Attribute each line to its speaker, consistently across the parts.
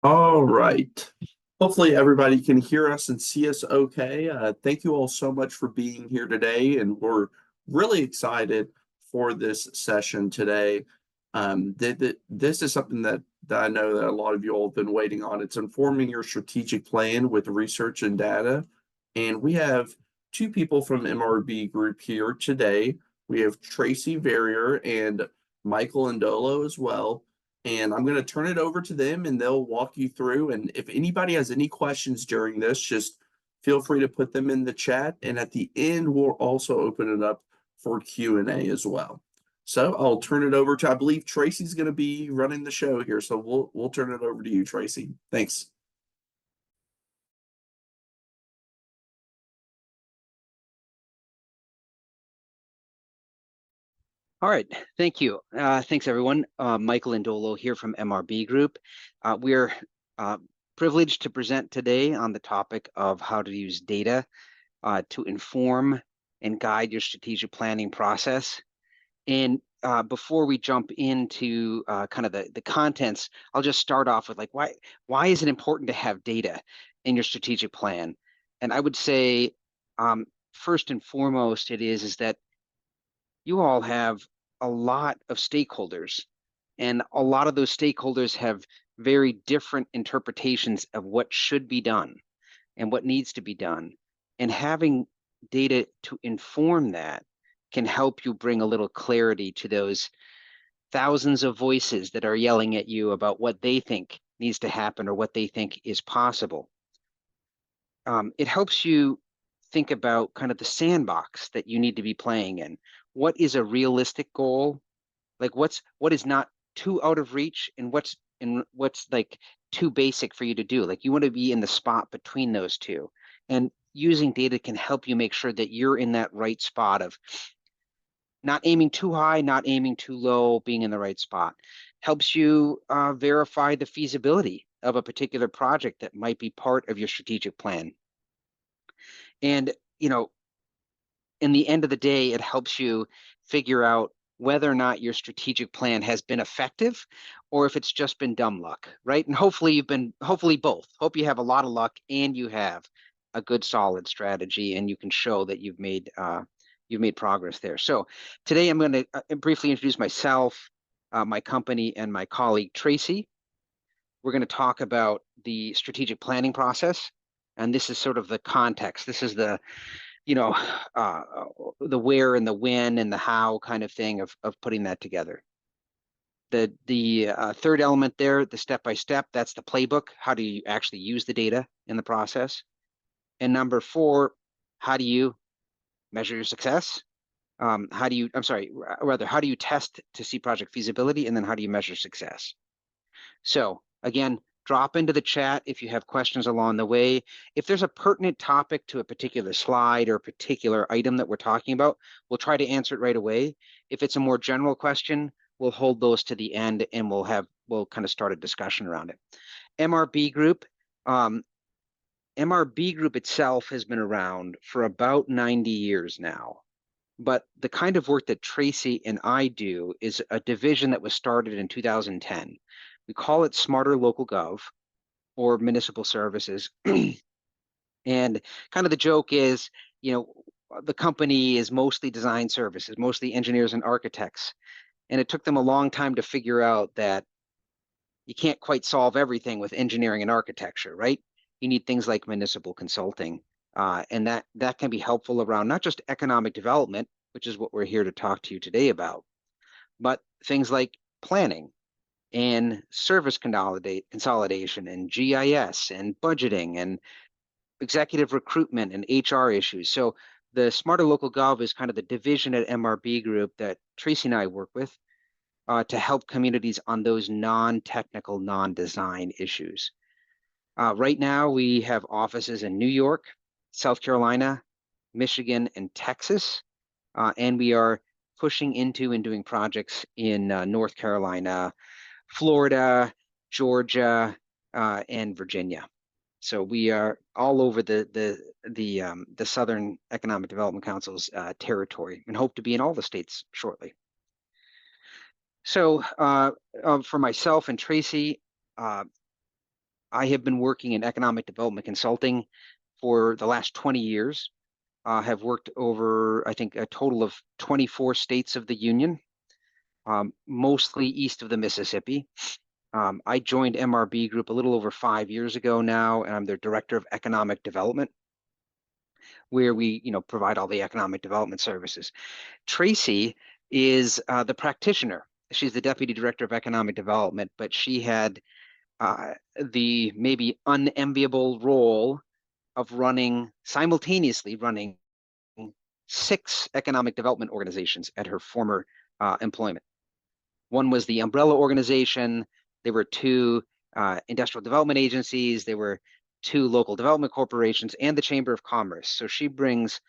Speaker 1: All right. Hopefully everybody can hear us and see us okay. Thank you all so much for being here today, and we're really excited for this session today. This is something that I know that a lot of you all have been waiting on. It's informing your strategic plan with research and data. And we have two people from MRB Group here today. We have Tracy Verrier and Michael Indolo as well. And I'm going to turn it over to them and they'll walk you through. And if anybody has any questions during this, just feel free to put them in the chat. And at the end, we'll also open it up for Q&A as well. So I'll turn it over to, I believe Tracy's going to be running the show here. So we'll turn it over to you, Tracy. Thanks.
Speaker 2: All right, thank you. Thanks, everyone. Michael Indolo here from MRB Group. We're privileged to present today on the topic of how to use data to inform and guide your strategic planning process. And before we jump into kind of the contents, I'll just start off with like, why is it important to have data in your strategic plan? And I would say, first and foremost, it is that you all have a lot of stakeholders, and a lot of those stakeholders have very different interpretations of what should be done and what needs to be done. And having data to inform that can help you bring a little clarity to those thousands of voices that are yelling at you about what they think needs to happen or what they think is possible. It helps you think about kind of the sandbox that you need to be playing in. What is a realistic goal? Like what is not too out of reach, and what's like too basic for you to do? Like you want to be in the spot between those two. And using data can help you make sure that you're in that right spot of not aiming too high, not aiming too low, being in the right spot. Helps you verify the feasibility of a particular project that might be part of your strategic plan. And, you know, in the end of the day, it helps you figure out whether or not your strategic plan has been effective or if it's just been dumb luck, right? And hopefully both. Hope you have a lot of luck and you have a good solid strategy and you can show that you've made progress there. So today I'm going to briefly introduce myself, my company, and my colleague Tracy. We're going to talk about the strategic planning process, and this is sort of the context. This is the uh, the where and the when and the how kind of thing of putting that together. The third element there, the step by step, that's the playbook. How do you actually use the data in the process? And number four, how do you measure your success? How do you, I'm sorry, rather, how do you test to see project feasibility? And then how do you measure success? So again, drop into the chat if you have questions along the way. If there's a pertinent topic to a particular slide or a particular item that we're talking about, we'll try to answer it right away. If it's a more general question, we'll hold those to the end and we'll kind of start a discussion around it. MRB Group, MRB Group itself has been around for about 90 years now. But the kind of work that Tracy and I do is a division that was started in 2010. We call it Smarter Local Gov or Municipal Services. And kind of the joke is, the company is mostly design services, mostly engineers and architects. And it took them a long time to figure out that you can't quite solve everything with engineering and architecture, right? You need things like municipal consulting. And that can be helpful around not just economic development, which is what we're here to talk to you today about, but things like planning and service consolidation and GIS and budgeting and executive recruitment and HR issues. So the Smarter Local Gov is kind of the division at MRB Group that Tracy and I work with to help communities on those non-technical, non-design issues. Right now, we have offices in New York, South Carolina, Michigan, and Texas, and we are pushing into and doing projects in North Carolina, Florida, Georgia, and Virginia. So we are all over the Southern Economic Development Council's territory, and hope to be in all the states shortly. So for myself and Tracy, I have been working in economic development consulting for the last 20 years. Have worked over, I think, a total of 24 states of the Union, mostly east of the Mississippi. I joined MRB Group a little over 5 years ago now, and I'm their Director of Economic Development, where we, provide all the economic development services. Tracy is the practitioner. She's the Deputy Director of Economic Development, but she had the maybe unenviable role of simultaneously running 6 economic development organizations at her former employment. One was the umbrella organization. There were 2 industrial development agencies. There were 2 local development corporations and the Chamber of Commerce. So she brings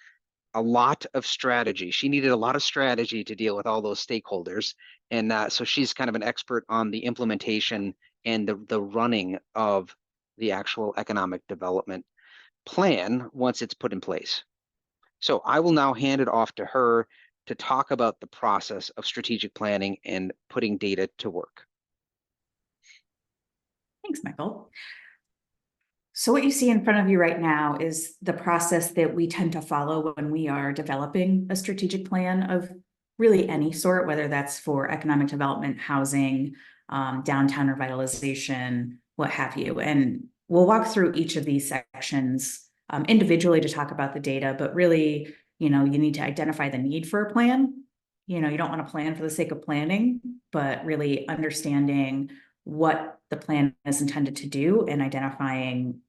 Speaker 2: a lot of strategy. She needed a lot of strategy to deal with all those stakeholders. And so she's kind of an expert on the implementation and the running of the actual economic development plan once it's put in place. So I will now hand it off to her to talk about the process of strategic planning and putting data to work.
Speaker 3: Thanks, Michael. So what you see in front of you right now is the process that we tend to follow when we are developing a strategic plan of really any sort, whether that's for economic development, housing, downtown revitalization, what have you. And we'll walk through each of these sections individually to talk about the data, but really, you need to identify the need for a plan. You don't want to plan for the sake of planning, but really understanding what the plan is intended to do and identifying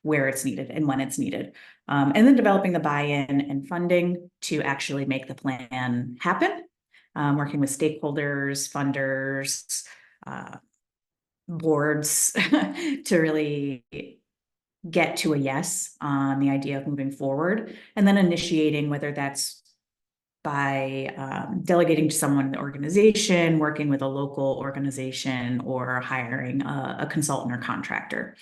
Speaker 3: where it's needed and when it's needed. And then developing the buy-in and funding to actually make the plan happen, working with stakeholders, funders, boards to really get to a yes on the idea of moving forward, and then initiating, whether that's by delegating to someone in the organization, working with a local organization, or hiring a consultant or contractor.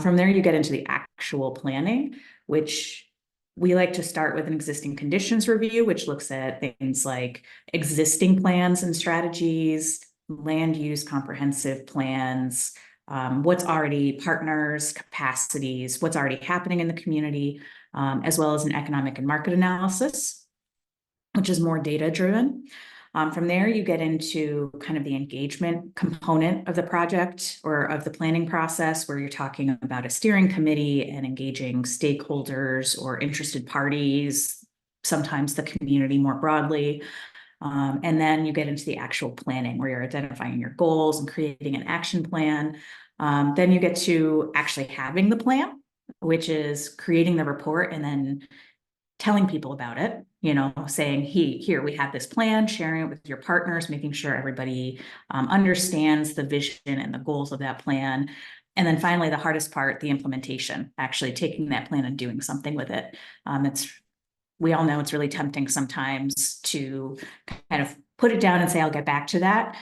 Speaker 3: From there, you get into the actual planning, which we like to start with an existing conditions review, which looks at things like existing plans and strategies, land use comprehensive plans, what's already partners, capacities, what's already happening in the community, as well as an economic and market analysis, which is more data driven. From there, you get into kind of the engagement component of the project or of the planning process, where you're talking about a steering committee and engaging stakeholders or interested parties, sometimes the community more broadly. And then you get into the actual planning, where you're identifying your goals and creating an action plan. Then you get to actually having the plan, which is creating the report and then telling people about it, saying, here, we have this plan, sharing it with your partners, making sure everybody understands the vision and the goals of that plan. And then finally, the hardest part, the implementation, actually taking that plan and doing something with it. We all know it's really tempting sometimes to kind of put it down and say, I'll get back to that,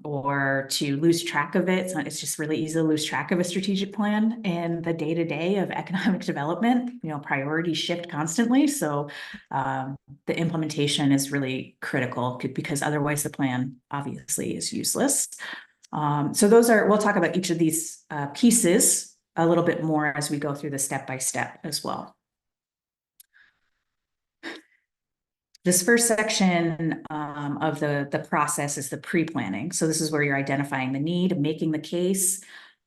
Speaker 3: or to lose track of it. So it's just really easy to lose track of a strategic plan in the day-to-day of economic development. Priorities shift constantly. So the implementation is really critical, because otherwise the plan obviously is useless. So we'll talk about each of these pieces a little bit more as we go through the step-by-step as well. This first section of the process is the pre-planning. So this is where you're identifying the need, making the case.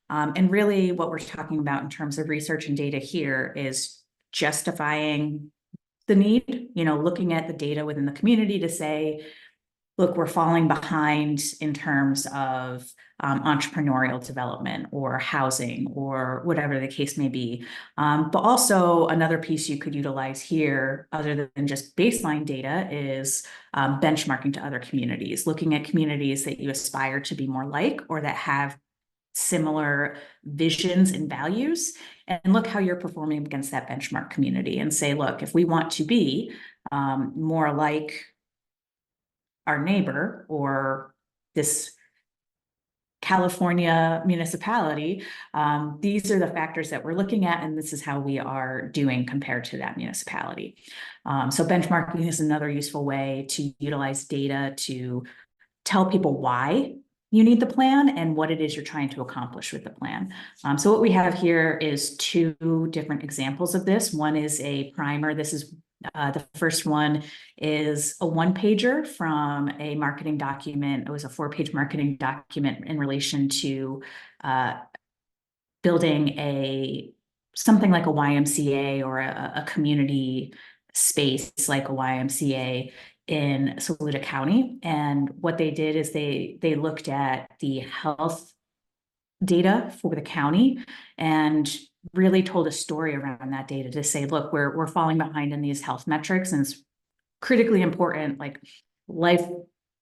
Speaker 3: And really what we're talking about in terms of research and data here is justifying the need, looking at the data within the community to say, look, we're falling behind in terms of entrepreneurial development or housing or whatever the case may be. But also another piece you could utilize here, other than just baseline data, is benchmarking to other communities, looking at communities that you aspire to be more like or that have similar visions and values, and look how you're performing against that benchmark community and say, look, if we want to be more like our neighbor or this California municipality, these are the factors that we're looking at, and this is how we are doing compared to that municipality. So benchmarking is another useful way to utilize data to tell people why you need the plan and what it is you're trying to accomplish with the plan. So what we have here is two different examples of this. One is a primer. This is the first one is a one-pager from a marketing document. It was a 4-page marketing document in relation to building something like a YMCA or a community space like a YMCA in Saluda County. And what they did is they looked at the health data for the county and really told a story around that data to say, look, we're falling behind in these health metrics, and it's critically important, like life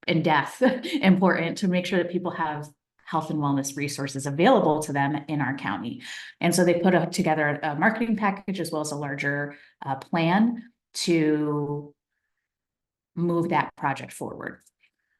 Speaker 3: and death important, to make sure that people have health and wellness resources available to them in our county. And so they put together a marketing package as well as a larger plan to move that project forward.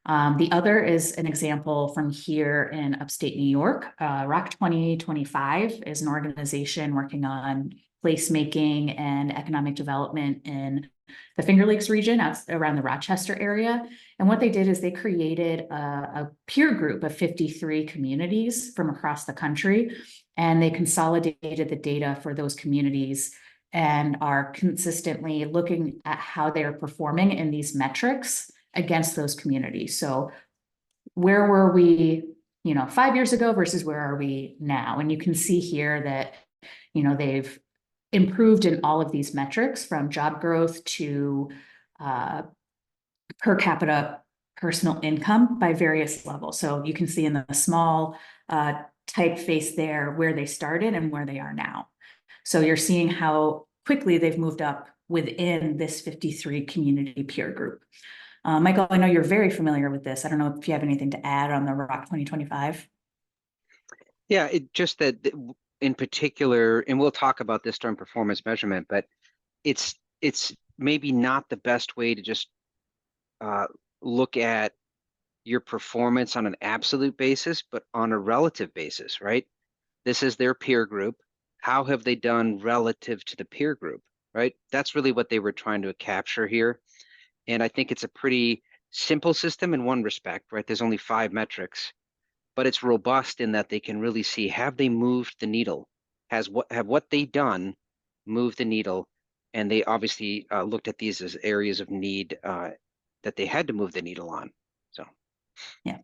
Speaker 3: The other is an example from here in upstate New York. Rock 2025 is an organization working on placemaking and economic development in the Finger Lakes region around the Rochester area. And what they did is they created a peer group of 53 communities from across the country, and they consolidated the data for those communities and are consistently looking at how they are performing in these metrics against those communities. So where were we, 5 years ago versus where are we now? And you can see here that, they've improved in all of these metrics, from job growth to per capita personal income by various levels. So you can see in the small typeface there where they started and where they are now. So you're seeing how quickly they've moved up within this 53 community peer group. Michael, I know you're very familiar with this. I don't know if you have anything to add on the ROC 2025.
Speaker 2: Yeah, it just that in particular, and we'll talk about this during performance measurement, but it's maybe not the best way to just look at your performance on an absolute basis, but on a relative basis, right? This is their peer group. How have they done relative to the peer group, right? That's really what they were trying to capture here. And I think it's a pretty simple system in one respect, right? There's only 5 metrics, but it's robust in that they can really see, have they moved the needle? Have what they done moved the needle? And they obviously looked at these as areas of need that they had to move the needle on. So,
Speaker 3: yeah.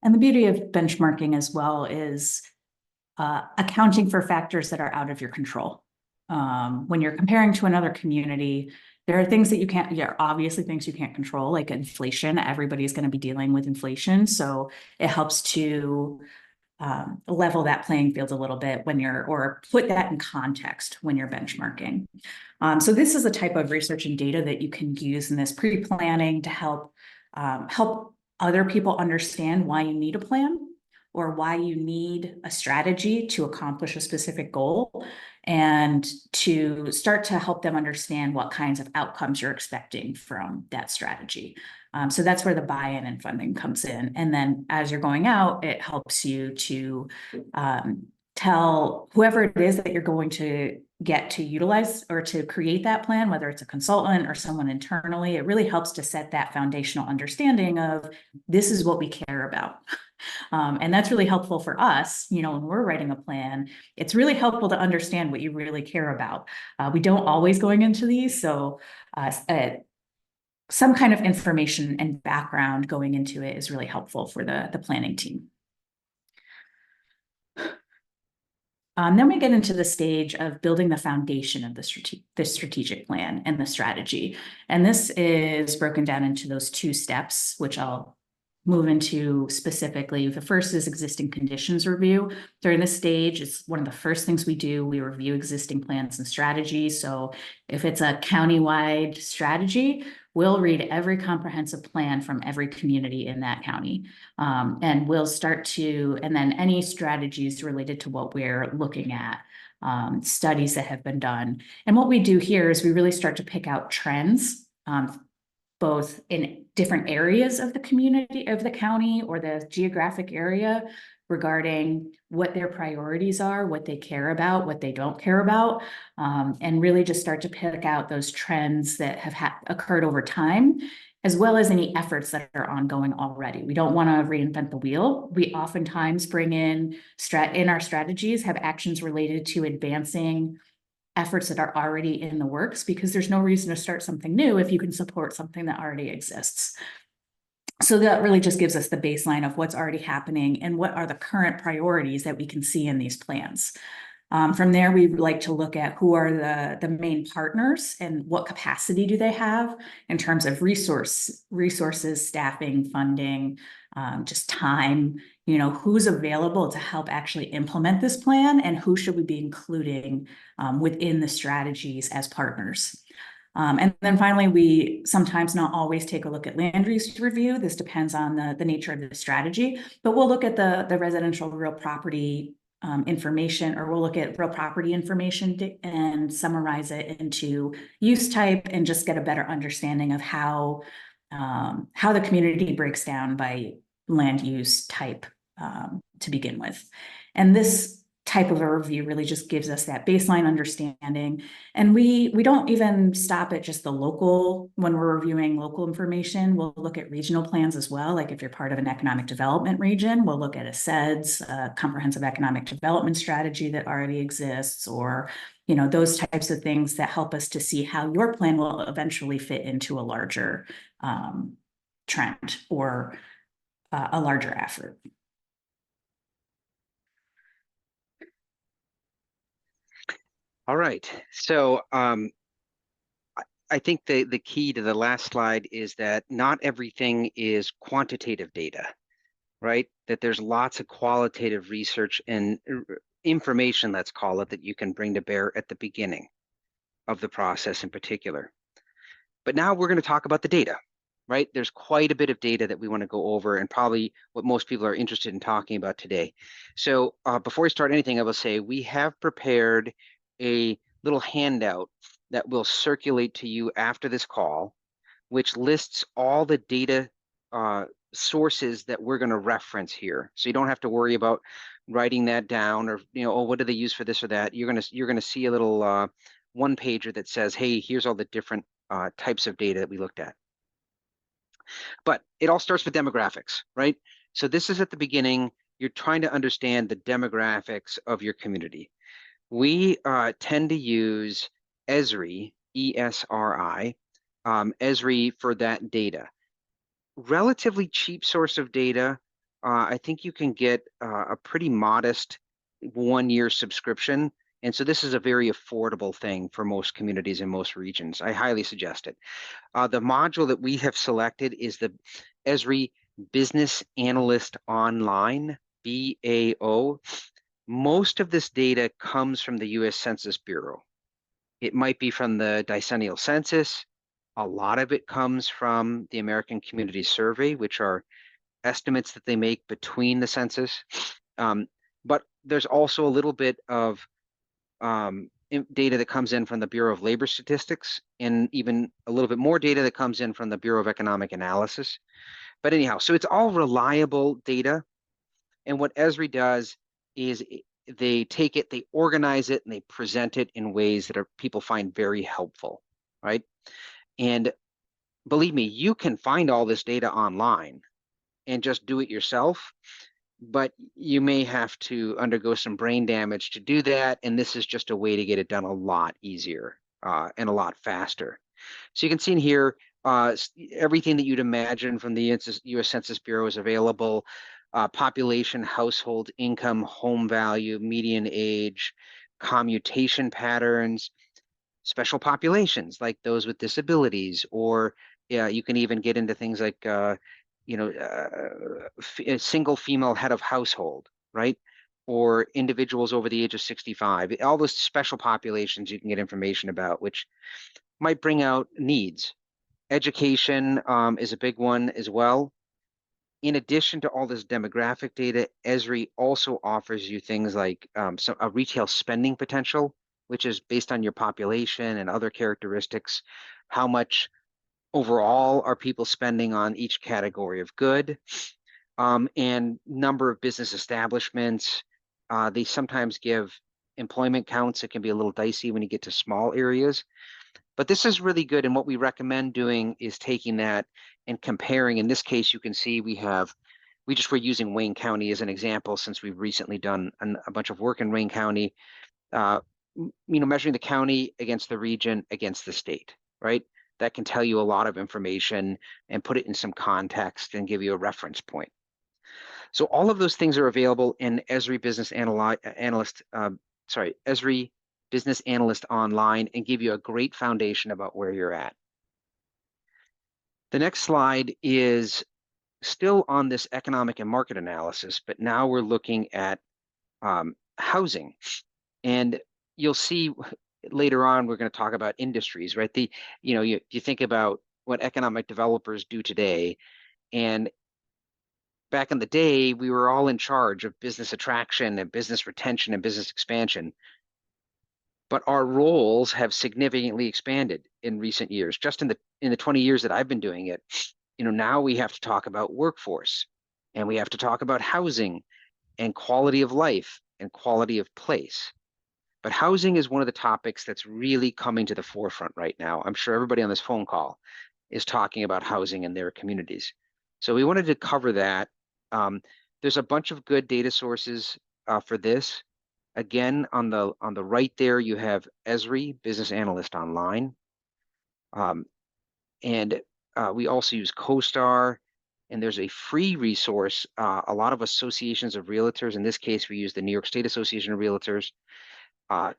Speaker 3: And the beauty of benchmarking as well is accounting for factors that are out of your control. When you're comparing to another community, there are things that obviously things you can't control, like inflation. Everybody's going to be dealing with inflation. So it helps to level that playing field a little bit or put that in context when you're benchmarking. So this is the type of research and data that you can use in this pre-planning to help other people understand why you need a plan or why you need a strategy to accomplish a specific goal, and to start to help them understand what kinds of outcomes you're expecting from that strategy. So that's where the buy-in and funding comes in. And then as you're going out, it helps you to tell whoever it is that you're going to get to utilize or to create that plan, whether it's a consultant or someone internally. It really helps to set that foundational understanding of, this is what we care about. And that's really helpful for us, when we're writing a plan. It's really helpful to understand what you really care about. We don't always going into these, so some kind of information and background going into it is really helpful for the planning team. Then we get into the stage of building the foundation of the strategic plan and the strategy. And this is broken down into those 2 steps, which I'll move into specifically. The first is existing conditions review. During this stage, it's one of the first things we do. We review existing plans and strategies. So if it's a countywide strategy, we'll read every comprehensive plan from every community in that county. And we'll and then any strategies related to what we're looking at, studies that have been done. And what we do here is we really start to pick out trends, both in different areas of the community, of the county or the geographic area, regarding what their priorities are, what they care about, what they don't care about, and really just start to pick out those trends that have occurred over time as well as any efforts that are ongoing already. We don't want to reinvent the wheel. We oftentimes bring in our strategies have actions related to advancing efforts that are already in the works, because there's no reason to start something new if you can support something that already exists. So that really just gives us the baseline of what's already happening and what are the current priorities that we can see in these plans. From there, we like to look at who are the main partners and what capacity do they have in terms of resources, staffing, funding, just time, who's available to help actually implement this plan, and who should we be including within the strategies as partners. And then finally, we sometimes, not always, take a look at land use review. This depends on the nature of the strategy, but we'll look at the residential real property information, or we'll look at real property information and summarize it into use type, and just get a better understanding of how the community breaks down by land use type to begin with. And this type of a review really just gives us that baseline understanding. And we don't even stop at just the local. When we're reviewing local information, we'll look at regional plans as well. Like if you're part of an economic development region, we'll look at a CEDS, a comprehensive economic development strategy that already exists, or those types of things that help us to see how your plan will eventually fit into a larger trend or a larger effort.
Speaker 2: All right. So I think the key to the last slide is that not everything is quantitative data, right? That there's lots of qualitative research and information, let's call it, that you can bring to bear at the beginning of the process in particular. But now we're going to talk about the data, right? There's quite a bit of data that we want to go over, and probably what most people are interested in talking about today. So before we start anything, I will say we have prepared a little handout that will circulate to you after this call, which lists all the data sources that we're going to reference here. So you don't have to worry about writing that down, or oh, what do they use for this or that. You're going to see a little one pager that says, hey, here's all the different types of data that we looked at. But it all starts with demographics, right? So this is at the beginning. You're trying to understand the demographics of your community. We tend to use Esri, ESRI, Esri for that data. Relatively cheap source of data. I think you can get a pretty modest 1-year subscription. And so this is a very affordable thing for most communities in most regions. I highly suggest it. The module that we have selected is the Esri Business Analyst Online, BAO. Most of this data comes from the U.S. Census Bureau. It might be from the decennial census. A lot of it comes from the American Community Survey, which are estimates that they make between the census. But there's also a little bit of data that comes in from the Bureau of Labor Statistics, and even a little bit more data that comes in from the Bureau of Economic Analysis. But anyhow, so it's all reliable data. And what Esri does is they take it, they organize it, and they present it in ways that people find very helpful, right? And believe me, you can find all this data online and just do it yourself, but you may have to undergo some brain damage to do that. And this is just a way to get it done a lot easier and a lot faster. So you can see in here, everything that you'd imagine from the U.S. Census Bureau is available. Population, household income, home value, median age, commutation patterns, special populations like those with disabilities, or you can even get into things like a single female head of household, right? Or individuals over the age of 65. All those special populations you can get information about, which might bring out needs. Education is a big one as well. In addition to all this demographic data, Esri also offers you things like a retail spending potential, which is based on your population and other characteristics. How much overall are people spending on each category of good, and number of business establishments. They sometimes give employment counts. It can be a little dicey when you get to small areas. But this is really good, and what we recommend doing is taking that and comparing. In this case, you can see we just were using Wayne County as an example since we've recently done a bunch of work in Wayne County, measuring the county against the region against the state, right? That can tell you a lot of information and put it in some context and give you a reference point. So all of those things are available in Esri Business Analyst Online and give you a great foundation about where you're at. The next slide is still on this economic and market analysis, but now we're looking at housing. And you'll see later on, we're going to talk about industries, right? You think about what economic developers do today, and back in the day, we were all in charge of business attraction and business retention and business expansion. But our roles have significantly expanded in recent years. Just in the 20 years that I've been doing it, now we have to talk about workforce, and we have to talk about housing and quality of life and quality of place. But housing is one of the topics that's really coming to the forefront right now. I'm sure everybody on this phone call is talking about housing in their communities. So we wanted to cover that. There's a bunch of good data sources for this. Again, on the right there, you have Esri Business Analyst Online. And we also use CoStar, and there's a free resource. A lot of associations of realtors, in this case, we use the New York State Association of Realtors,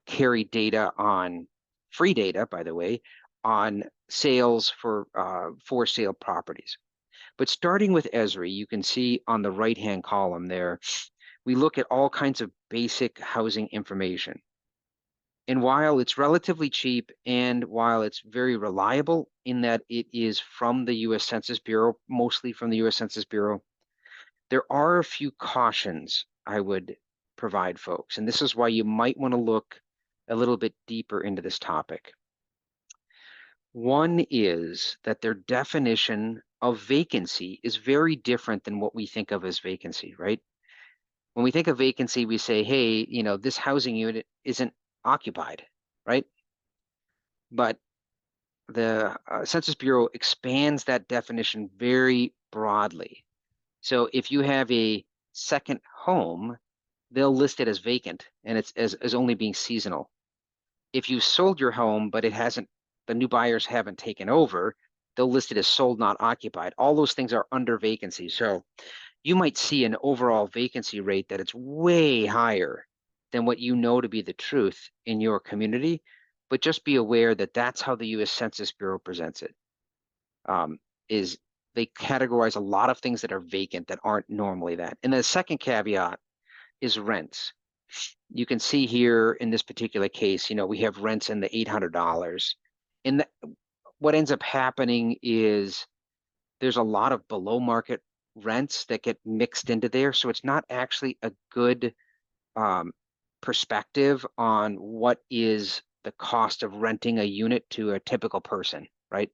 Speaker 2: carry data on, free data, by the way, on sales for sale properties. But starting with Esri, you can see on the right-hand column there, we look at all kinds of basic housing information. And while it's relatively cheap and while it's very reliable in that it is from the U.S. Census Bureau, mostly from the U.S. Census Bureau, there are a few cautions I would provide folks. And this is why you might want to look a little bit deeper into this topic. One is that their definition of vacancy is very different than what we think of as vacancy, right? When we think of vacancy, we say, hey, this housing unit isn't occupied, right? But the Census Bureau expands that definition very broadly. So if you have a second home, they'll list it as vacant, and it's as only being seasonal. If you sold your home, but the new buyers haven't taken over, they'll list it as sold, not occupied. All those things are under vacancy. So you might see an overall vacancy rate that it's way higher than what you know to be the truth in your community, but just be aware that that's how the U.S. Census Bureau presents it. Is they categorize a lot of things that are vacant that aren't normally that. And the second caveat is rents. You can see here in this particular case, we have rents in the $800. And what ends up happening is there's a lot of below market rents that get mixed into there. So it's not actually a good perspective on what is the cost of renting a unit to a typical person, right?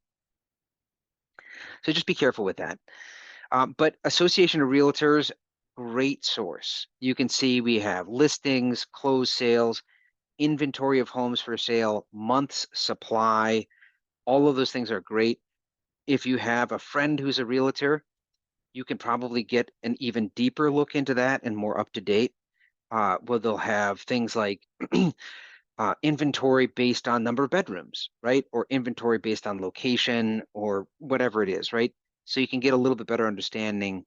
Speaker 2: So just be careful with that. But Association of Realtors, great source. You can see we have listings, closed sales, inventory of homes for sale, months supply. All of those things are great. If you have a friend who's a realtor, you can probably get an even deeper look into that and more up to date. Where they'll have things like inventory based on number of bedrooms, right? Or inventory based on location or whatever it is, right? So you can get a little bit better understanding,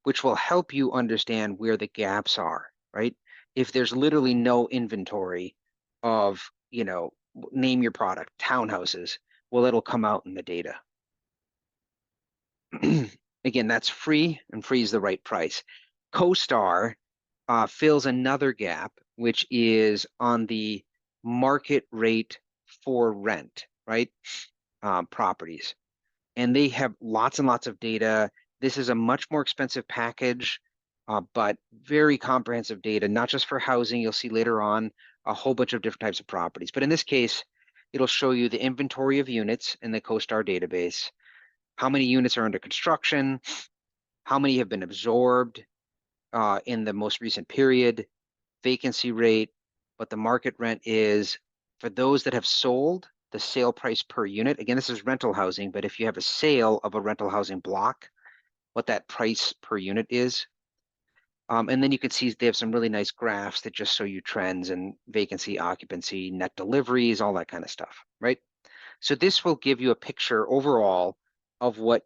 Speaker 2: which will help you understand where the gaps are, right? If there's literally no inventory of, name your product, townhouses, well, it'll come out in the data. Again, that's free, and free is the right price. CoStar fills another gap, which is on the market rate for rent, right? Properties. And they have lots and lots of data. This is a much more expensive package, but very comprehensive data, not just for housing. You'll see later on a whole bunch of different types of properties. But in this case, it'll show you the inventory of units in the CoStar database, how many units are under construction, how many have been absorbed in the most recent period, vacancy rate, what the market rent is. For those that have sold, the sale price per unit. Again, this is rental housing, but if you have a sale of a rental housing block, what that price per unit is. And then you can see they have some really nice graphs that just show you trends and vacancy, occupancy, net deliveries, all that kind of stuff, right? So this will give you a picture overall of what,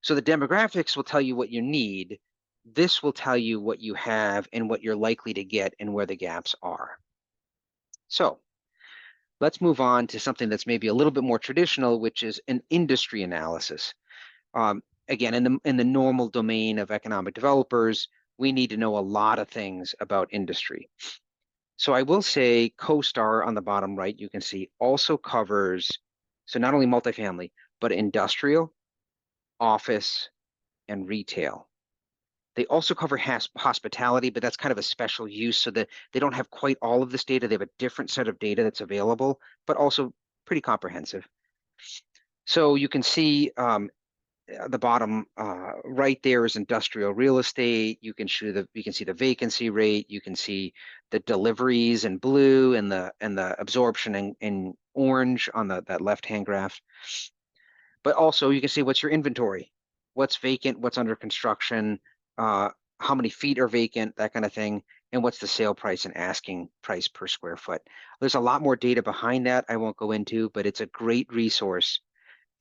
Speaker 2: so the demographics will tell you what you need. This will tell you what you have and what you're likely to get and where the gaps are. So let's move on to something that's maybe a little bit more traditional, which is an industry analysis. Again, in the normal domain of economic developers, we need to know a lot of things about industry. So I will say CoStar on the bottom right, you can see also covers, so not only multifamily, but industrial, office, and retail. They also cover hospitality, but that's kind of a special use so that they don't have quite all of this data. They have a different set of data that's available, but also pretty comprehensive. So you can see the bottom right there is industrial real estate. You can see the vacancy rate. You can see the deliveries in blue and the absorption in orange on that left-hand graph. But also you can see what's your inventory, what's vacant, what's under construction, how many feet are vacant, that kind of thing, and what's the sale price and asking price per square foot. There's a lot more data behind that I won't go into, but it's a great resource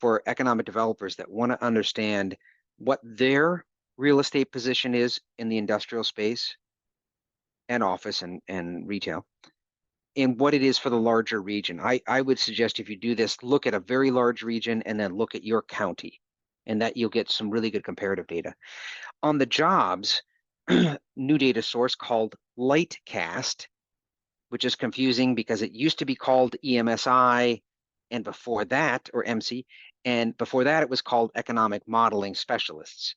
Speaker 2: for economic developers that want to understand what their real estate position is in the industrial space and office and retail, and what it is for the larger region. I would suggest if you do this, look at a very large region and then look at your county, and that you'll get some really good comparative data. On the jobs, new data source called Lightcast, which is confusing because it used to be called EMSI, and before that, or MC, and before that it was called Economic Modeling Specialists.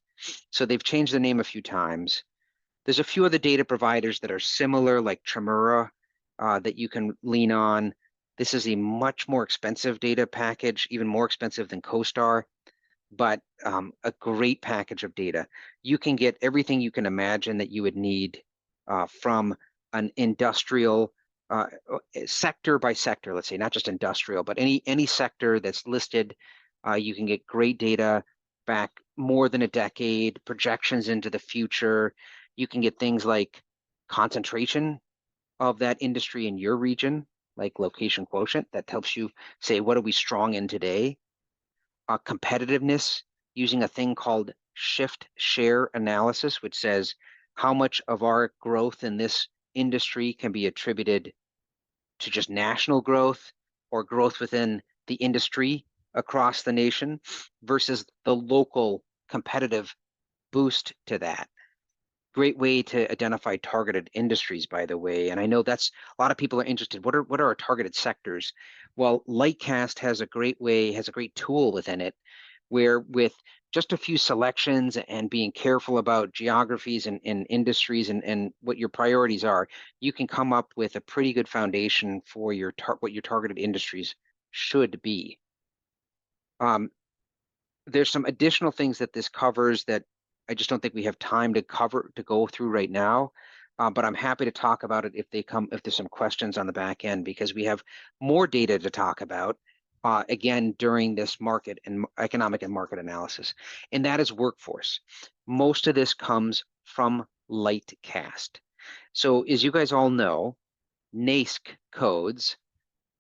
Speaker 2: So they've changed the name a few times. There's a few other data providers that are similar, like Tremura, that you can lean on. This is a much more expensive data package, even more expensive than CoStar, but a great package of data. You can get everything you can imagine that you would need from an industrial sector by sector, let's say, not just industrial, but any sector that's listed. You can get great data back more than a decade, projections into the future. You can get things like concentration of that industry in your region, like location quotient, that helps you say, what are we strong in today? Competitiveness using a thing called shift share analysis, which says how much of our growth in this industry can be attributed to just national growth or growth within the industry across the nation versus the local competitive boost to that. Great way to identify targeted industries, by the way. And I know that's a lot of people are interested. What are our targeted sectors? Well, Lightcast has a great tool within it where with just a few selections and being careful about geographies and industries and what your priorities are, you can come up with a pretty good foundation for what your targeted industries should be. There's some additional things that this covers that I just don't think we have time to go through right now. But I'm happy to talk about it if there's some questions on the back end, because we have more data to talk about again during this market and economic and market analysis, and that is workforce. Most of this comes from Lightcast. So as you guys all know, NAICS codes,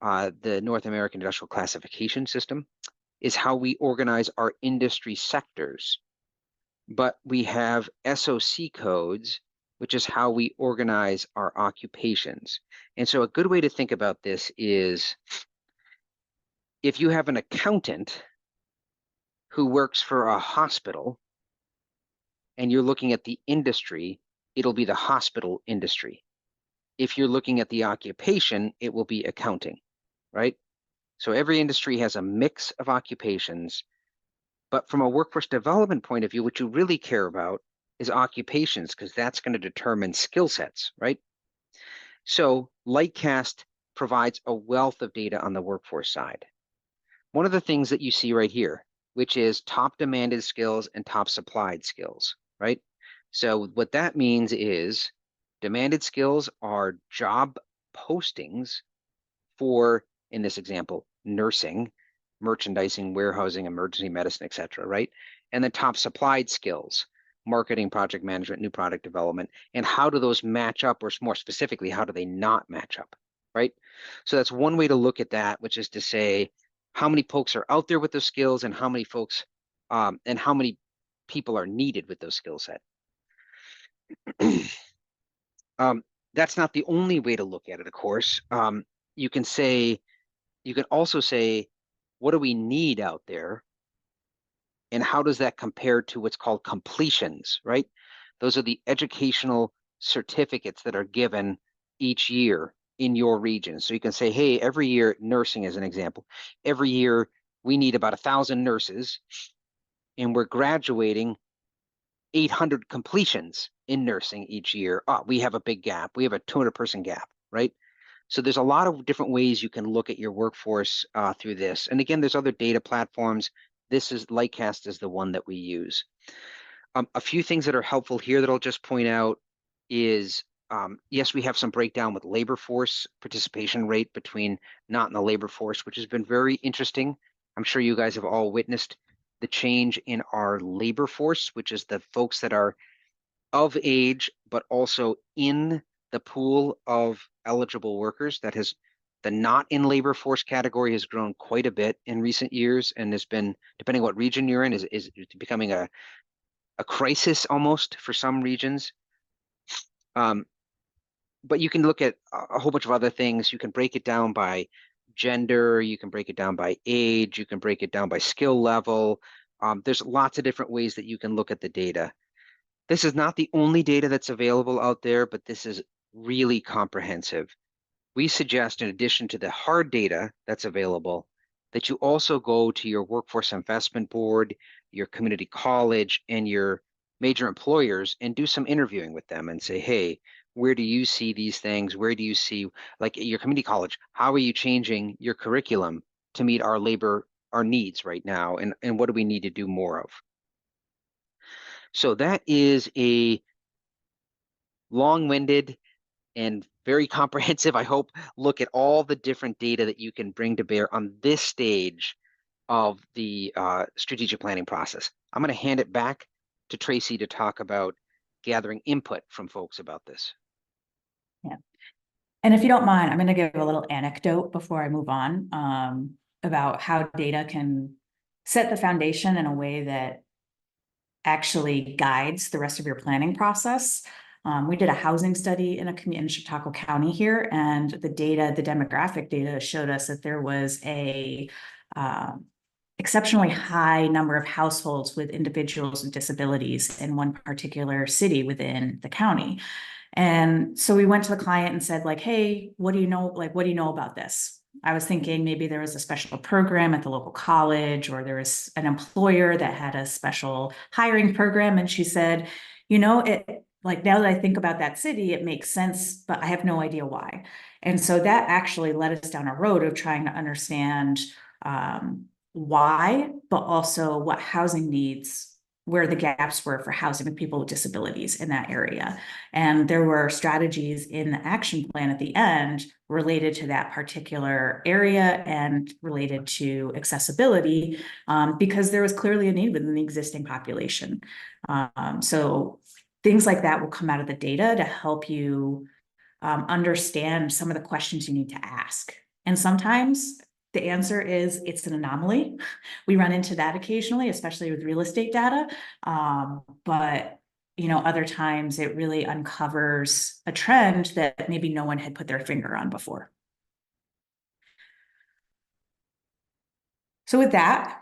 Speaker 2: the North American Industrial Classification System, is how we organize our industry sectors. But we have SOC codes, which is how we organize our occupations. And so a good way to think about this is if you have an accountant who works for a hospital and you're looking at the industry, it'll be the hospital industry. If you're looking at the occupation, it will be accounting, right? So every industry has a mix of occupations, but from a workforce development point of view, what you really care about is occupations, because that's going to determine skill sets, right? So Lightcast provides a wealth of data on the workforce side. One of the things that you see right here, which is top demanded skills and top supplied skills, right? So what that means is demanded skills are job postings for, in this example, nursing, merchandising, warehousing, emergency medicine, et cetera, right? And then top supplied skills, marketing, project management, new product development, and how do those match up, or more specifically, how do they not match up, right? So that's one way to look at that, which is to say, how many folks are out there with those skills, and how many folks, and how many people are needed with those skill set. That's not the only way to look at it, of course. You can also say, what do we need out there? And how does that compare to what's called completions, right? Those are the educational certificates that are given each year in your region. So you can say, hey, every year, nursing as an example, every year we need about 1,000 nurses, and we're graduating 800 completions in nursing each year. We have a big gap. We have a 200-person gap, right? So there's a lot of different ways you can look at your workforce through this. And again, there's other data platforms. Lightcast is the one that we use. A few things that are helpful here that I'll just point out is, yes, we have some breakdown with labor force participation rate between not in the labor force, which has been very interesting. I'm sure you guys have all witnessed the change in our labor force, which is the folks that are of age, but also in the pool of eligible workers. The not in labor force category has grown quite a bit in recent years, and has been, depending on what region you're in, is becoming a crisis almost for some regions. But you can look at a whole bunch of other things. You can break it down by gender, you can break it down by age, you can break it down by skill level. There's lots of different ways that you can look at the data. This is not the only data that's available out there, but this is really comprehensive. We suggest, in addition to the hard data that's available, that you also go to your workforce investment board, your community college, and your major employers and do some interviewing with them and say, hey, where do you see these things? Where do you see, like at your community college, how are you changing your curriculum to meet our needs right now? And what do we need to do more of? So that is a long-winded and very comprehensive, I hope, look at all the different data that you can bring to bear on this stage of the strategic planning process. I'm going to hand it back to Tracy to talk about gathering input from folks about this.
Speaker 3: Yeah. And if you don't mind, I'm going to give a little anecdote before I move on about how data can set the foundation in a way that actually guides the rest of your planning process. We did a housing study in Chautauqua County here, and the demographic data showed us that there was a exceptionally high number of households with individuals with disabilities in one particular city within the county. And so we went to the client and said, like, hey, what do you know? Like, what do you know about this? I was thinking maybe there was a special program at the local college, or there was an employer that had a special hiring program. And she said, like, now that I think about that city, it makes sense, but I have no idea why. And so that actually led us down a road of trying to understand why, but also what housing needs, where the gaps were for housing of people with disabilities in that area. And there were strategies in the action plan at the end related to that particular area and related to accessibility, because there was clearly a need within the existing population. So things like that will come out of the data to help you understand some of the questions you need to ask. And sometimes the answer is it's an anomaly. We run into that occasionally, especially with real estate data. But other times it really uncovers a trend that maybe no one had put their finger on before. So with that,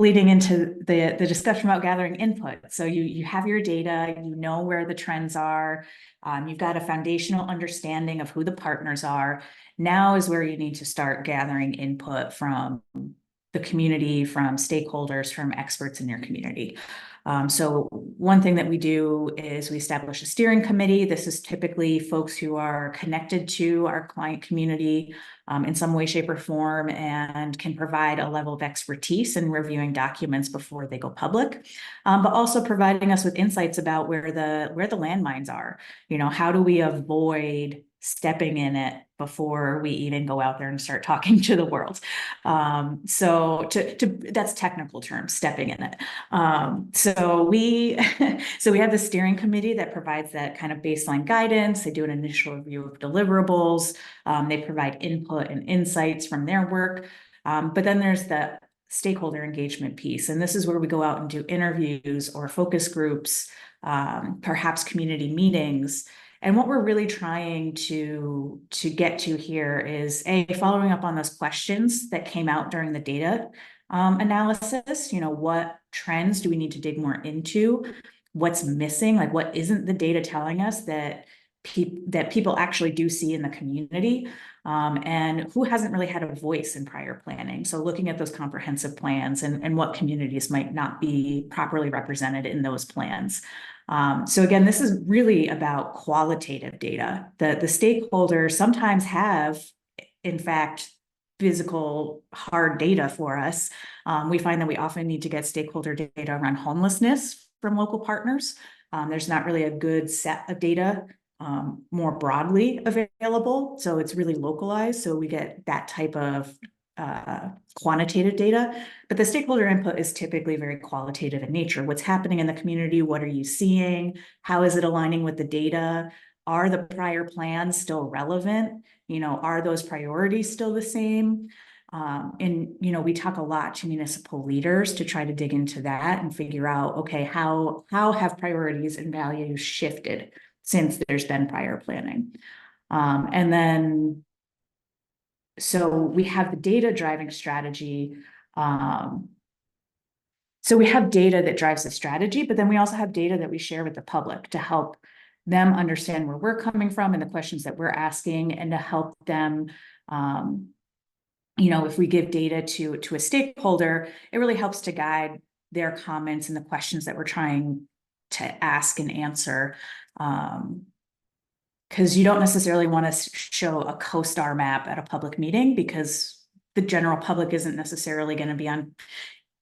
Speaker 3: leading into the discussion about gathering input. So you have your data, you know where the trends are, you've got a foundational understanding of who the partners are. Now is where you need to start gathering input from the community, from stakeholders, from experts in your community. So one thing that we do is we establish a steering committee. This is typically folks who are connected to our client community in some way, shape, or form, and can provide a level of expertise in reviewing documents before they go public, but also providing us with insights about where the landmines are. How do we avoid stepping in it before we even go out there and start talking to the world. So that's technical term, stepping in it. So we have the steering committee that provides that kind of baseline guidance. They do an initial review of deliverables. They provide input and insights from their work. But then there's the stakeholder engagement piece. And this is where we go out and do interviews or focus groups, perhaps community meetings. And what we're really trying to get to here is following up on those questions that came out during the data analysis. What trends do we need to dig more into? What's missing? Like, what isn't the data telling us that people actually do see in the community? And who hasn't really had a voice in prior planning? So looking at those comprehensive plans and what communities might not be properly represented in those plans. So again, this is really about qualitative data. The stakeholders sometimes have, in fact, physical hard data for us. We find that we often need to get stakeholder data around homelessness from local partners. There's not really a good set of data more broadly available. So it's really localized. So we get that type of quantitative data, but the stakeholder input is typically very qualitative in nature. What's happening in the community? What are you seeing? How is it aligning with the data? Are the prior plans still relevant? Are those priorities still the same? And we talk a lot to municipal leaders to try to dig into that and figure out, okay, how have priorities and values shifted since there's been prior planning? And then so we have the data driving strategy. So we have data that drives the strategy, but then we also have data that we share with the public to help them understand where we're coming from and the questions that we're asking, and to help them, if we give data to a stakeholder, it really helps to guide their comments and the questions that we're trying to ask and answer. Because you don't necessarily want to show a CoStar map at a public meeting, because the general public isn't necessarily going to be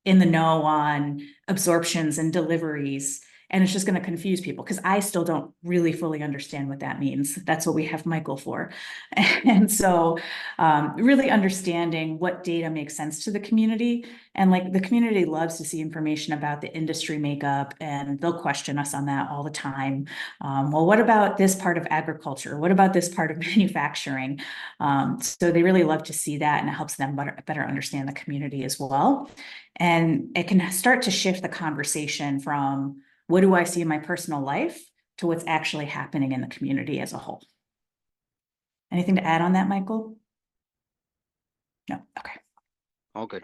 Speaker 3: in the know on absorptions and deliveries. And it's just going to confuse people, because I still don't really fully understand what that means. That's what we have Michael for. And so really understanding what data makes sense to the community. And like, the community loves to see information about the industry makeup, and they'll question us on that all the time. Well, what about this part of agriculture? What about this part of manufacturing? So they really love to see that, and it helps them better understand the community as well. And it can start to shift the conversation from what do I see in my personal life to what's actually happening in the community as a whole. Anything to add on that, Michael? No, okay.
Speaker 2: All good.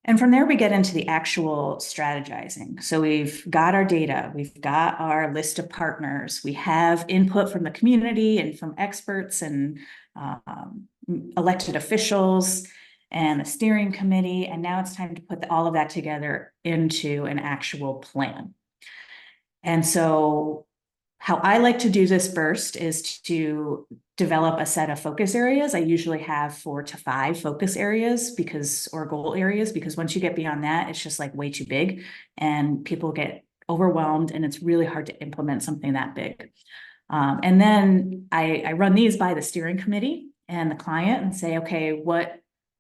Speaker 3: And from there, we get into the actual strategizing. So we've got our data, we've got our list of partners, we have input from the community and from experts and elected officials and a steering committee. And now it's time to put all of that together into an actual plan. And so how I like to do this first is to develop a set of focus areas. I usually have 4 to 5 focus areas or goal areas, because once you get beyond that, it's just like way too big and people get overwhelmed, and it's really hard to implement something that big. And then I run these by the steering committee and the client and say, okay,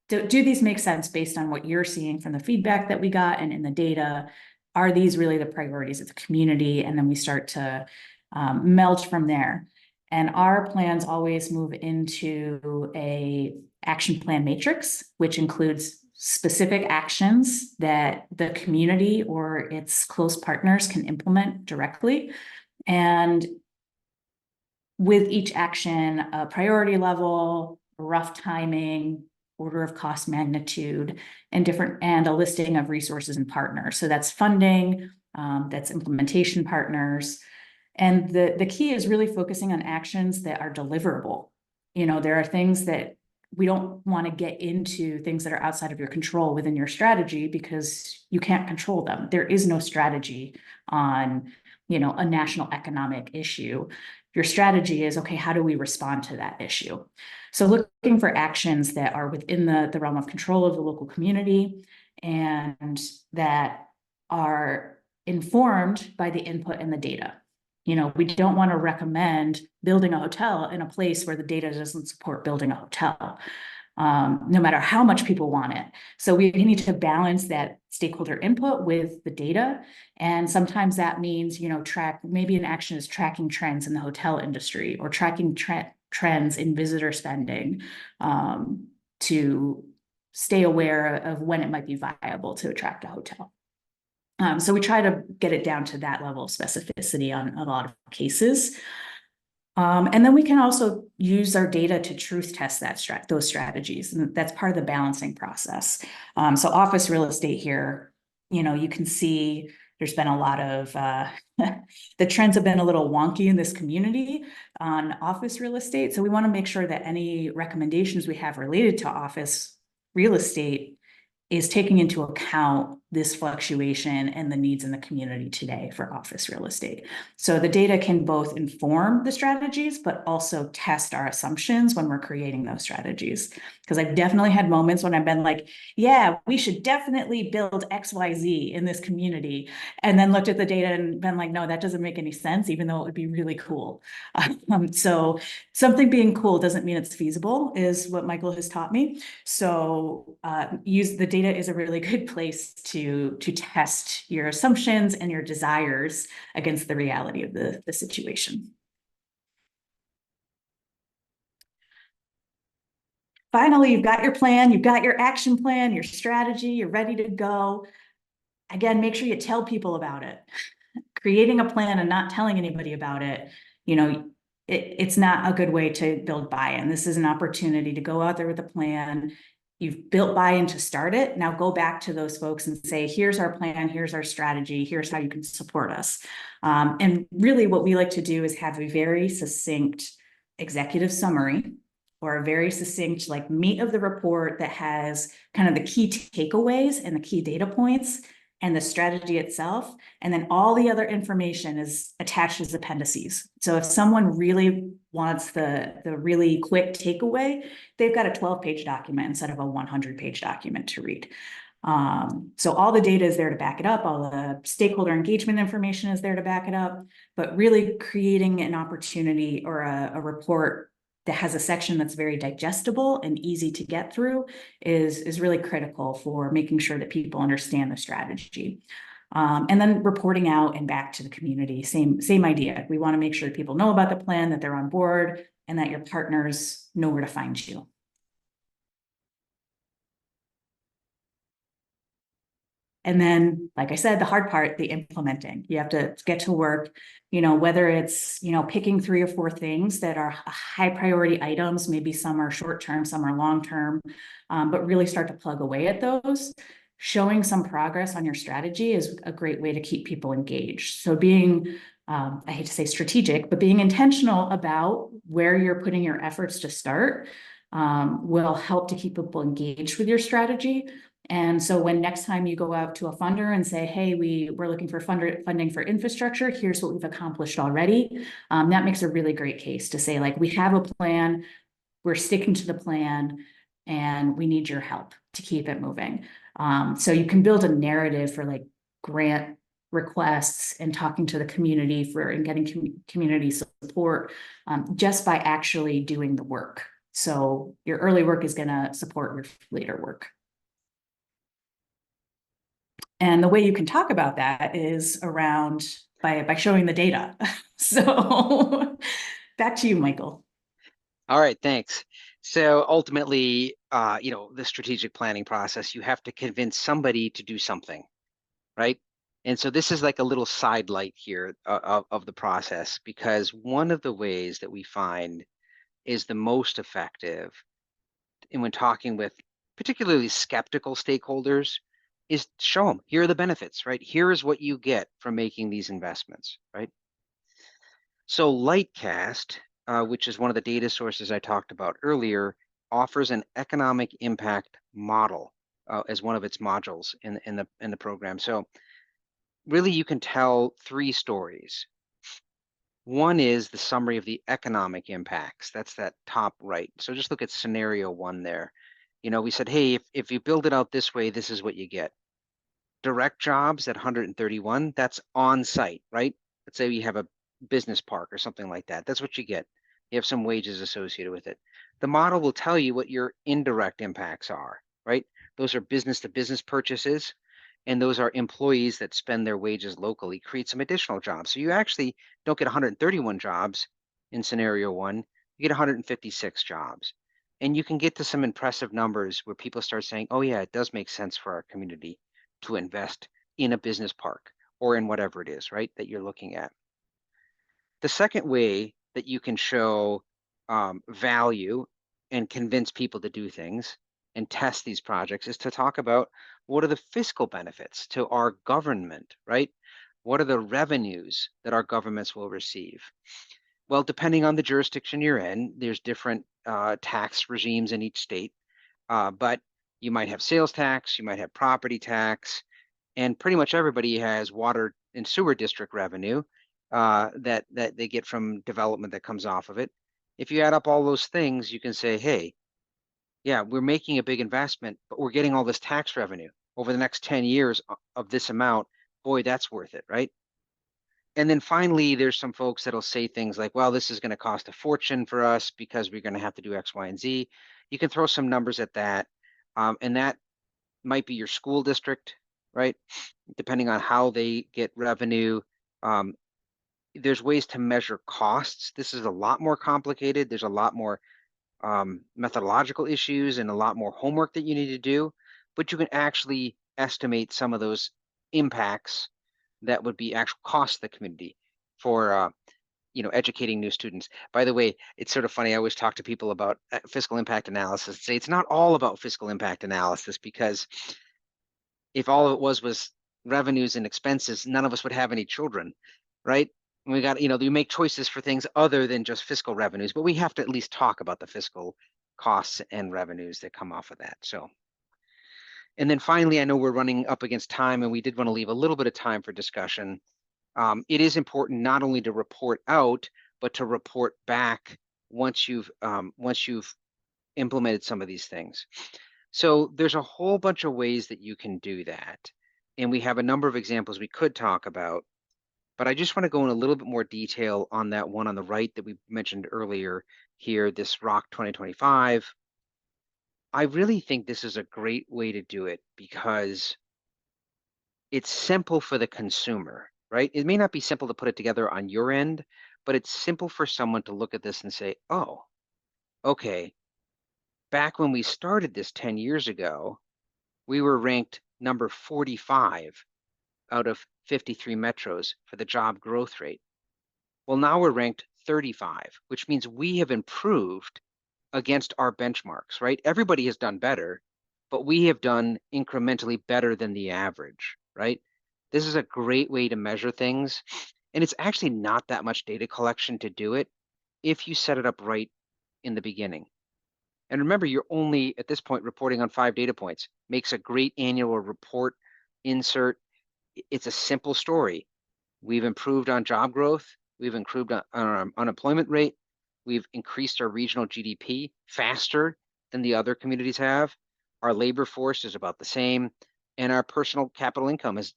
Speaker 3: do these make sense based on what you're seeing from the feedback that we got and in the data? Are these really the priorities of the community? And then we start to meld from there. And our plans always move into a action plan matrix, which includes specific actions that the community or its close partners can implement directly. And with each action, a priority level, rough timing, order of cost magnitude, and a listing of resources and partners. So that's funding, that's implementation partners. And the key is really focusing on actions that are deliverable. There are things that we don't want to get into, things that are outside of your control within your strategy, because you can't control them. There is no strategy on, a national economic issue. Your strategy is, okay, how do we respond to that issue? So looking for actions that are within the realm of control of the local community, and that are informed by the input and the data. You know, we don't want to recommend building a hotel in a place where the data doesn't support building a hotel, no matter how much people want it. So we need to balance that stakeholder input with the data. And sometimes that means, you know, maybe an action is tracking trends in the hotel industry or tracking trends in visitor spending, to stay aware of when it might be viable to attract a hotel. So we try to get it down to that level of specificity on a lot of cases. And then we can also use our data to truth test those strategies. And that's part of the balancing process. So office real estate here, you know, you can see there's been a lot of, the trends have been a little wonky in this community on office real estate. So we want to make sure that any recommendations we have related to office real estate is taking into account this fluctuation and the needs in the community today for office real estate. So the data can both inform the strategies, but also test our assumptions when we're creating those strategies. Because I've definitely had moments when I've been like, yeah, we should definitely build XYZ in this community. And then looked at the data and been like, no, that doesn't make any sense, even though it would be really cool. So something being cool doesn't mean it's feasible, is what Michael has taught me. So use the data is a really good place to test your assumptions and your desires against the reality of the situation. Finally, you've got your plan, you've got your action plan, your strategy, you're ready to go. Again, make sure you tell people about it. Creating a plan and not telling anybody about it, you know, it's not a good way to build buy-in. This is an opportunity to go out there with a plan. You've built buy-in to start it. Now go back to those folks and say, here's our plan, here's our strategy, here's how you can support us. And really what we like to do is have a very succinct executive summary or a very succinct like meat of the report that has kind of the key takeaways and the key data points and the strategy itself. And then all the other information is attached as appendices. So if someone really wants the really quick takeaway, they've got a 12-page document instead of a 100-page document to read. So all the data is there to back it up. All the stakeholder engagement information is there to back it up, but really creating an opportunity or a report that has a section that's very digestible and easy to get through is really critical for making sure that people understand the strategy. And then reporting out and back to the community, same idea. We want to make sure that people know about the plan, that they're on board, and that your partners know where to find you. And then, like I said, the hard part, the implementing. You have to get to work, you know, whether it's, you know, picking 3 or 4 things that are high priority items, maybe some are short-term, some are long-term, but really start to plug away at those. Showing some progress on your strategy is a great way to keep people engaged. So being, I hate to say strategic, but being intentional about where you're putting your efforts to start will help to keep people engaged with your strategy. And so when next time you go out to a funder and say, hey, we're looking for funding for infrastructure, here's what we've accomplished already. That makes a really great case to say, like, we have a plan, we're sticking to the plan, and we need your help to keep it moving. So you can build a narrative for like grant requests and talking to the community and getting community support just by actually doing the work. So your early work is going to support your later work. And the way you can talk about that is around by showing the data. So back to you, Michael.
Speaker 2: All right, thanks. So ultimately, you know, the strategic planning process, you have to convince somebody to do something, right? And so this is like a little sidelight here of the process, because one of the ways that we find is the most effective and when talking with particularly skeptical stakeholders is show them, here are the benefits, right? Here is what you get from making these investments, right? So Lightcast, which is one of the data sources I talked about earlier, offers an economic impact model as one of its modules in the program. So really you can tell 3 stories. One is the summary of the economic impacts. That's that top right. So just look at scenario 1 there. You know, we said, hey, if you build it out this way, this is what you get. direct jobs at 131, that's on site, right? Let's say you have a business park or something like that. That's what you get. You have some wages associated with it. The model will tell you what your indirect impacts are, right? Those are business to business purchases, and those are employees that spend their wages locally, create some additional jobs. So you actually don't get 131 jobs in scenario one, you get 156 jobs. And you can get to some impressive numbers where people start saying, oh yeah, it does make sense for our community to invest in a business park or in whatever it is, right, that you're looking at. The second way that you can show value and convince people to do things and test these projects is to talk about what are the fiscal benefits to our government, right? What are the revenues that our governments will receive? Well, depending on the jurisdiction you're in, there's different tax regimes in each state, but you might have sales tax, you might have property tax, and pretty much everybody has water and sewer district revenue that they get from development that comes off of it. If you add up all those things, you can say, hey, yeah, we're making a big investment, but we're getting all this tax revenue over the next 10 years of this amount. Boy, that's worth it, right? And then finally, there's some folks that'll say things like, well, this is going to cost a fortune for us because we're going to have to do X, Y, and Z. You can throw some numbers at that. And that might be your school district, right? Depending on how they get revenue. There's ways to measure costs. This is a lot more complicated. There's a lot more methodological issues and a lot more homework that you need to do, but you can actually estimate some of those impacts that would be actual cost to the community for educating new students. By the way, it's sort of funny. I always talk to people about fiscal impact analysis. Say it's not all about fiscal impact analysis, because if all of it was revenues and expenses, none of us would have any children, right? We got, you make choices for things other than just fiscal revenues, but we have to at least talk about the fiscal costs and revenues that come off of that. So, and then finally, I know we're running up against time, and we did want to leave a little bit of time for discussion. It is important not only to report out, but to report back once you've implemented some of these things. So there's a whole bunch of ways that you can do that. And we have a number of examples we could talk about, but I just want to go in a little bit more detail on that one on the right that we mentioned earlier here, this ROC 2025. I really think this is a great way to do it because it's simple for the consumer, right? It may not be simple to put it together on your end, but it's simple for someone to look at this and say, oh, okay, back when we started this 10 years ago, we were ranked number 45 out of 53 metros for the job growth rate. Well, now we're ranked 35, which means we have improved against our benchmarks, right? Everybody has done better, but we have done incrementally better than the average, right? This is a great way to measure things. And it's actually not that much data collection to do it if you set it up right in the beginning. And remember, you're only at this point reporting on 5 data points. Makes a great annual report insert. It's a simple story. We've improved on job growth. We've improved on our unemployment rate. We've increased our regional GDP faster than the other communities have. Our labor force is about the same. And our personal capital income is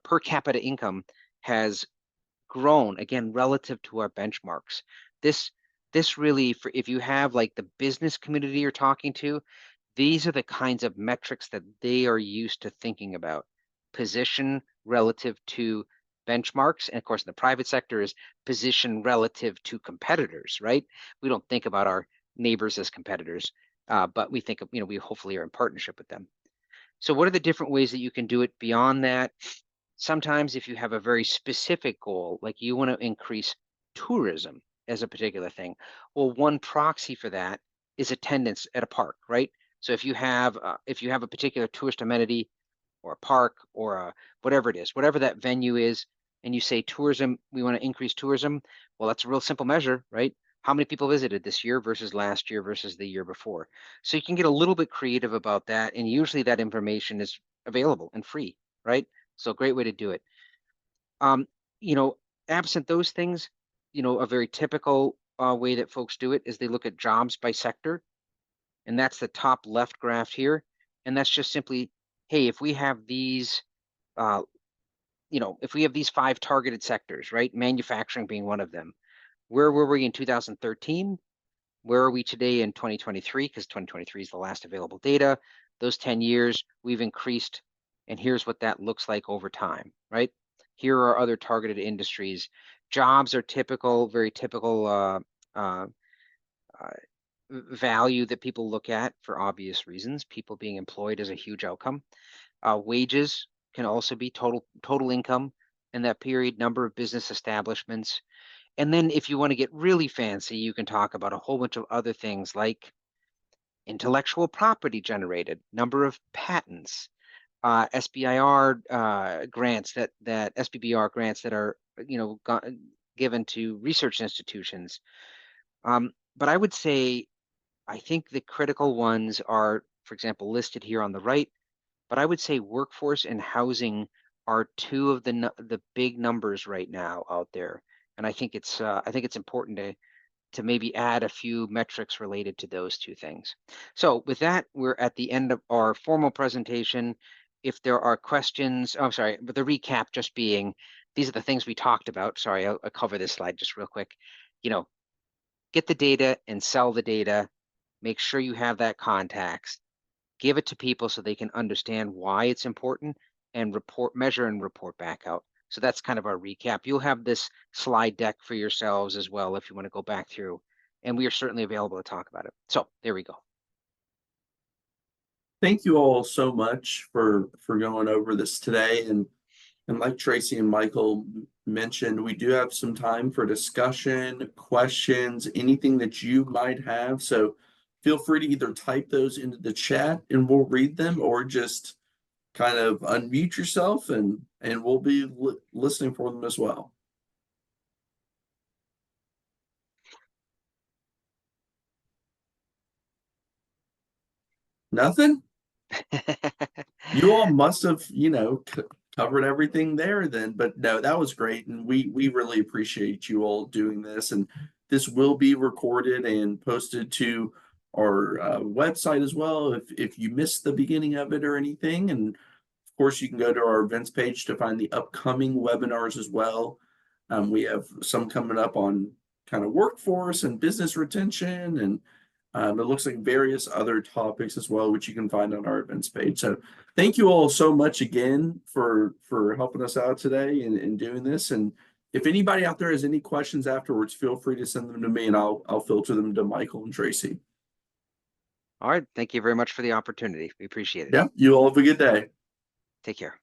Speaker 2: per capita income has grown, again, relative to our benchmarks. This really, for if you have like the business community you're talking to, these are the kinds of metrics that they are used to thinking about. Position relative to benchmarks. And of course, in the private sector is position relative to competitors, right? We don't think about our neighbors as competitors, but we think of, we hopefully are in partnership with them. So what are the different ways that you can do it beyond that? Sometimes if you have a very specific goal, like you want to increase tourism as a particular thing, well, one proxy for that is attendance at a park, right? So if you have a particular tourist amenity or a park or whatever it is, whatever that venue is, and you say tourism, we want to increase tourism, well, that's a real simple measure, right? How many people visited this year versus last year versus the year before? So you can get a little bit creative about that, and usually that information is available and free, right? So a great way to do it. Absent those things, a very typical way that folks do it is they look at jobs by sector, and that's the top left graph here. And that's just simply, hey, if we have these if we have these 5 targeted sectors, right? Manufacturing being one of them. Where were we in 2013? Where are we today in 2023? Because 2023 is the last available data. Those 10 years, we've increased, and here's what that looks like over time, right? Here are other targeted industries. Jobs are typical, very typical value that people look at for obvious reasons. People being employed is a huge outcome. Wages can also be total income in that period, number of business establishments. And then if you want to get really fancy, you can talk about a whole bunch of other things like intellectual property generated, number of patents, SBIR grants that SBBR grants that are given to research institutions. But I would say I think the critical ones are, for example, listed here on the right. But I would say workforce and housing are 2 of the big numbers right now out there. And I think it's important to maybe add a few metrics related to those 2 things. So with that, we're at the end of our formal presentation. If there are questions, I'm sorry, but the recap just being, these are the things we talked about. Sorry, I'll cover this slide just real quick. Get the data and sell the data. Make sure you have that context. Give it to people so they can understand why it's important and measure and report back out. So that's kind of our recap. You'll have this slide deck for yourselves as well if you want to go back through, and we are certainly available to talk about it. So there we go.
Speaker 1: Thank you all so much for going over this today. And like Tracy and Michael mentioned, we do have some time for discussion, questions, anything that you might have. So feel free to either type those into the chat and we'll read them, or just kind of unmute yourself and we'll be listening for them as well. Nothing? You all must have, covered everything there then. But no, that was great. And we really appreciate you all doing this. And this will be recorded and posted to our website as well if you missed the beginning of it or anything. And of course, you can go to our events page to find the upcoming webinars as well. We have some coming up on kind of workforce and business retention, and it looks like various other topics as well, which you can find on our events page. So thank you all so much again for helping us out today and doing this. And if anybody out there has any questions afterwards, feel free to send them to me and I'll filter them to Michael and Tracy.
Speaker 2: All right. Thank you very much for the opportunity. We appreciate it.
Speaker 1: Yeah, you all have a good day.
Speaker 2: Take care.